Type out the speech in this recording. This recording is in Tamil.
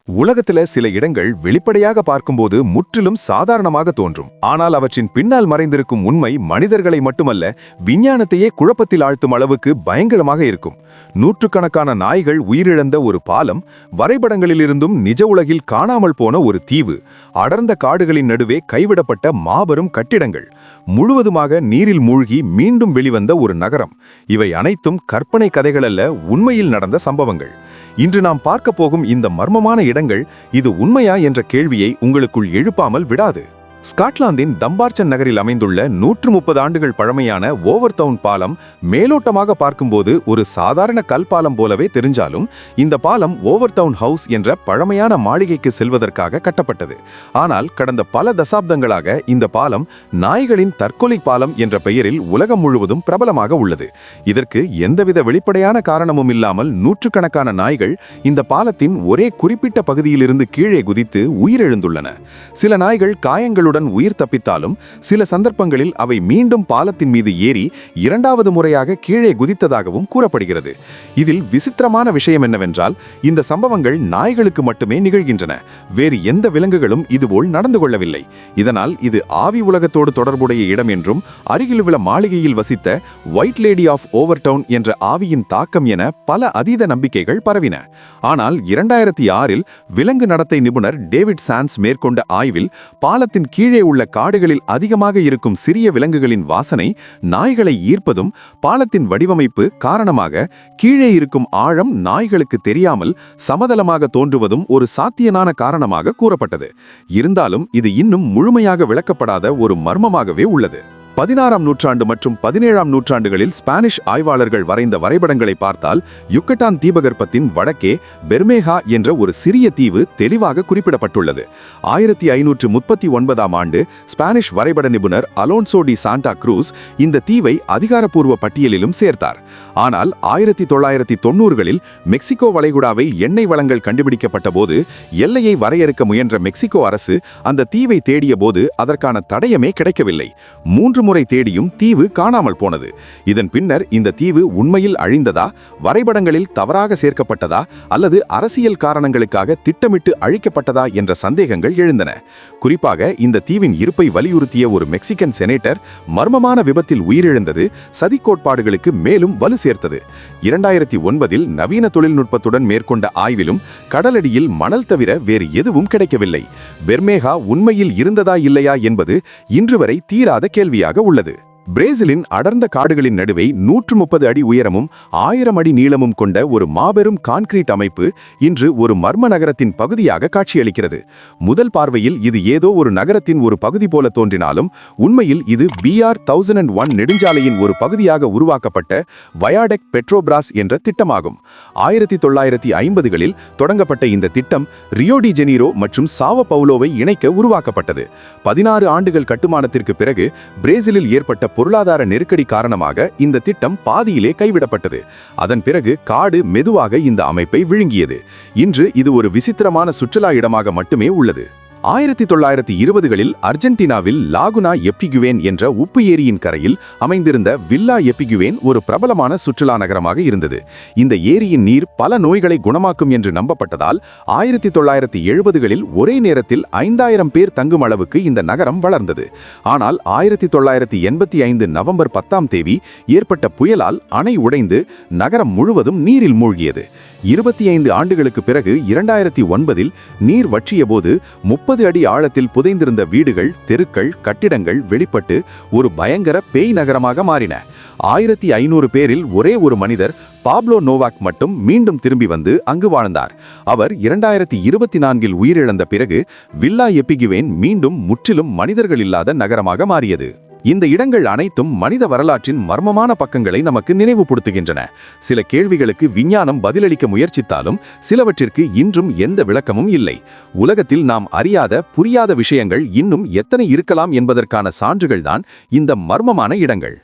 உலகத்துல சில இடங்கள் வெளிப்படையாக பார்க்கும்போது முற்றிலும் சாதாரணமாக தோன்றும். ஆனால் அவற்றின் பின்னால் மறைந்திருக்கும் உண்மை மனிதர்களை மட்டுமல்ல, விஞ்ஞானத்தையே குழப்பத்தில் ஆழ்த்தும் அளவுக்கு பயங்கரமாக இருக்கும். நூற்றுக்கணக்கான நாய்கள் உயிரிழந்த ஒரு பாலம், வரைபடங்களிலிருந்தும் நிஜ உலகில் காணாமல் போன ஒரு தீவு, அடர்ந்த காடுகளின் நடுவே கைவிடப்பட்ட மாபெரும் கட்டிடங்கள், முழுவதுமாக நீரில் மூழ்கி மீண்டும் வெளிவந்த ஒரு நகரம். இவை அனைத்தும் கற்பனை கதைகள் அல்ல, உண்மையில் நடந்த சம்பவங்கள். இன்று நாம் பார்க்க போகும் இந்த மர்மமான இடங்கள் இது உண்மையா என்ற கேள்வியை உங்களுக்குள் எழுப்பாமல் விடாது. ஸ்காட்லாந்தின் டம்பார்ச்சன் நகரில் அமைந்துள்ள 130 ஆண்டுகள் பழமையான ஓவர்டவுன் பாலம் மேலோட்டமாக பார்க்கும்போது ஒரு சாதாரண கல் பாலம் போலவே தெரிஞ்சாலும், இந்த பாலம் ஓவர்டவுன் ஹவுஸ் என்ற பழமையான மாளிகைக்கு செல்வதற்காக கட்டப்பட்டது. ஆனால் கடந்த பல தசாப்தங்களாக இந்த பாலம் நாய்களின் தற்கொலை பாலம் என்ற பெயரில் உலகம் முழுவதும் பிரபலமாக உள்ளது. இதற்கு எந்தவித வெளிப்படையான காரணமும் இல்லாமல் நூற்றுக்கணக்கான நாய்கள் இந்த பாலத்தின் ஒரே குறிப்பிட்ட பகுதியிலிருந்து கீழே குதித்து உயிரிழந்துள்ளன. சில நாய்கள் காயங்களுடன் உயிர் தப்பித்தாலும், சில சந்தர்ப்பங்களில் அவை மீண்டும் பாலத்தின் மீது ஏறி இரண்டாவது முறையாக கீழே குதித்ததாகவும் கூறப்படுகிறது. இதில் விசித்திரமான விஷயம் என்னவென்றால், இந்த சம்பவங்கள் நாய்களுக்கு மட்டுமே நிகழ்கின்றன. வேறு எந்த விலங்குகளும் இதுபோல் நடந்து கொள்ளவில்லை. இதனால் இது ஆவி உலகத்தோடு தொடர்புடைய இடம் என்றும், அருகிலுள்ள மாளிகையில் வசித்த ஒயிட் லேடி ஆஃப் ஓவர்டவுன் என்ற ஆவியின் தாக்கம் என பல அதீத நம்பிக்கைகள் பரவின. ஆனால் 2006இல் விலங்கு நடத்தை நிபுணர் டேவிட் சான்ஸ் மேற்கொண்ட ஆய்வில் பாலத்தின் கீழே உள்ள காடுகளில் அதிகமாக இருக்கும் சிறிய விலங்குகளின் வாசனை நாய்களை ஈர்ப்பதும், பாலத்தின் வடிவமைப்பு காரணமாக கீழே இருக்கும் ஆழம் நாய்களுக்கு தெரியாமல் சமதளமாக தோன்றுவதும் ஒரு சாத்தியமான காரணமாக கூறப்பட்டது. இருந்தாலும் இது இன்னும் முழுமையாக விளக்கப்படாத ஒரு மர்மமாகவே உள்ளது. 16ஆம் நூற்றாண்டு மற்றும் 17ஆம் நூற்றாண்டுகளில் ஸ்பானிஷ் ஆய்வாளர்கள் வரைந்த வரைபடங்களை பார்த்தால், யுக்கட்டான் தீபகற்பத்தின் வடக்கே பெர்மேஹா என்ற ஒரு சிறிய தீவு தெளிவாக குறிப்பிடப்பட்டுள்ளது. 1539ஆம் ஆண்டு ஸ்பானிஷ் வரைபட நிபுணர் அலோன்சோ டி சாண்டா குரூஸ் இந்த தீவை அதிகாரப்பூர்வ பட்டியலிலும் சேர்த்தார். ஆனால் 1990களில் மெக்சிகோ வளைகுடாவில் எண்ணெய் வளங்கள் கண்டுபிடிக்கப்பட்ட போது, எல்லையை வரையறுக்க முயன்ற மெக்சிகோ அரசு அந்த தீவை தேடிய போது அதற்கான தடயமே கிடைக்கவில்லை. 3 முறை தேடியும் தீவு காணாமல் போனது. இதன் பின்னர் இந்த தீவு உண்மையில் அழிந்ததா, வரைபடங்களில் தவறாக சேர்க்கப்பட்டதா, அல்லது அரசியல் காரணங்களுக்காக திட்டமிட்டு அழிக்கப்பட்டதா என்ற சந்தேகங்கள் எழுந்தன. குறிப்பாக இந்த தீவின் இருப்பை வலியுறுத்திய ஒரு மெக்சிகன் செனேட்டர் மர்மமான விபத்தில் உயிரிழந்தது சதி கோட்பாடுகளுக்கு மேலும் வலு சேர்த்தது. 2009இல் நவீன தொழில்நுட்பத்துடன் மேற்கொண்ட ஆய்விலும் கடலடியில் மணல் தவிர வேறு எதுவும் கிடைக்கவில்லை. பெர்மேஹா உண்மையில் இருந்ததா இல்லையா என்பது இன்று வரை தீராத கேள்வியாக உள்ளது. பிரேசிலின் அடர்ந்த காடுகளின் நடுவே 130 அடி உயரமும் 1000 அடி நீளமும் கொண்ட ஒரு மாபெரும் கான்கிரீட் அமைப்பு இன்று ஒரு மர்ம நகரத்தின் பகுதியாக காட்சியளிக்கிறது. முதல் பார்வையில் இது ஏதோ ஒரு நகரத்தின் ஒரு பகுதி போல தோன்றினாலும், உண்மையில் இது BR 1001 நெடுஞ்சாலையின் ஒரு பகுதியாக உருவாக்கப்பட்ட வயாடெக் பெட்ரோபிராஸ் என்ற திட்டமாகும். 1950களில் தொடங்கப்பட்ட இந்த திட்டம் ரியோ டி ஜெனீரோ மற்றும் சாவோ பவுலோவை இணைக்க உருவாக்கப்பட்டது. 16 ஆண்டுகள் கட்டுமானத்திற்கு பிறகு பிரேசிலில் ஏற்பட்ட பொருளாதார நெருக்கடி காரணமாக இந்த திட்டம் பாதியிலே கைவிடப்பட்டது. அதன் பிறகு காடு மெதுவாக இந்த அமைப்பை விழுங்கியது. இன்று இது ஒரு விசித்திரமான சுற்றுலா இடமாக மட்டுமே உள்ளது. 1920களில் அர்ஜென்டினாவில் லாகுனா எப்பிகுவேன் என்ற உப்பு ஏரியின் கரையில் அமைந்திருந்த வில்லா எப்பிகுவேன் ஒரு பிரபலமான சுற்றுலா நகரமாக இருந்தது. இந்த ஏரியின் நீர் பல நோய்களை குணமாக்கும் என்று நம்பப்பட்டதால் 1970களில் ஒரே நேரத்தில் 5000 பேர் தங்கும் அளவுக்கு இந்த நகரம் வளர்ந்தது. ஆனால் 1985 நவம்பர் 10ஆம் தேதி ஏற்பட்ட புயலால் அணை உடைந்து நகரம் முழுவதும் நீரில் மூழ்கியது. 25 ஆண்டுகளுக்கு பிறகு 2009இல் நீர் வற்றிய போது 30 அடி ஆழத்தில் புதைந்திருந்த வீடுகள், தெருக்கள், கட்டிடங்கள் வெளிப்பட்டு ஒரு பயங்கர பேய் நகரமாக மாறின. 1500 பேரில் ஒரே ஒரு மனிதர் பாப்லோ நோவாக் மட்டும் மீண்டும் திரும்பி வந்து அங்கு வாழ்ந்தார். அவர் 2024இல் உயிரிழந்த பிறகு வில்லா எப்பிகுவேன் மீண்டும் முற்றிலும் மனிதர்கள் இல்லாத நகரமாக மாறியது. இந்த இடங்கள் அனைத்தும் மனித வரலாற்றின் மர்மமான பக்கங்களை நமக்கு நினைவுபடுத்துகின்றன. சில கேள்விகளுக்கு விஞ்ஞானம் பதிலளிக்க முயற்சித்தாலும் சிலவற்றிற்கு இன்றும் எந்த விளக்கமும் இல்லை. உலகத்தில் நாம் அறியாத, புரியாத விஷயங்கள் இன்னும் எத்தனை இருக்கலாம் என்பதற்கான சான்றுகள்தான் இந்த மர்மமான இடங்கள்.